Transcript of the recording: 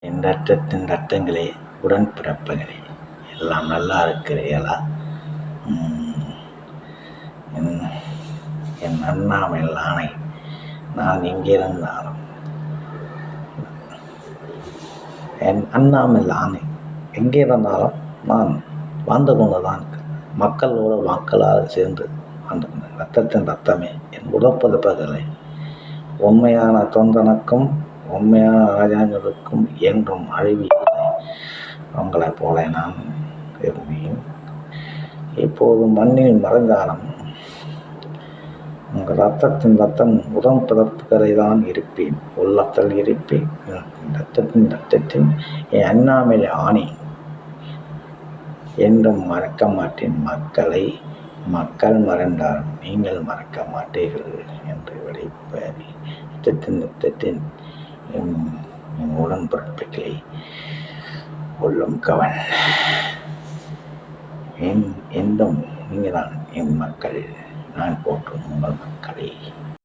என் ரத்தத்தின் ரத்தங்களே, உடன்பிறப்புகளே, எல்லாம் நல்லா இருக்கிறீர்களா? என் அண்ணாமலை ஆணை, நான் எங்கிருந்தாலும் என் அண்ணாமலை ஆணை எங்கே இருந்தாலும் நான் வாழ்ந்து கொண்டுதான் மக்களோடு மக்களாக சேர்ந்து வாழ்ந்து ரத்தத்தின் ரத்தமே, என் உடற்பதிப்பதில்லை. உண்மையான தொண்டனுக்கும் உண்மையான ராஜாங்களுக்கும் என்றும் அழிவில்லை. உங்களைப் போல நான் இருந்தேன். இப்போது மண்ணில் மறைந்தாலும் உங்கள் ரத்தத்தின் ரத்தம் உடன்பிறப்புகளை தான் இருப்பேன், உள்ளத்தில் இருப்பேன். ரத்தத்தின் என் அண்ணாமலை ஆணை, என்றும் மறக்க மாட்டேன். மக்கள் மறந்தாலும் நீங்கள் மறக்க மாட்டீர்கள் என்று விடைபெறி ரத்தத்தின் என் உடன்பிறப்புகளை கொள்ளும் கவன். என்றும் நீங்கள் தான் என் மக்கள். நான் போற்றும் உங்கள் மக்களை.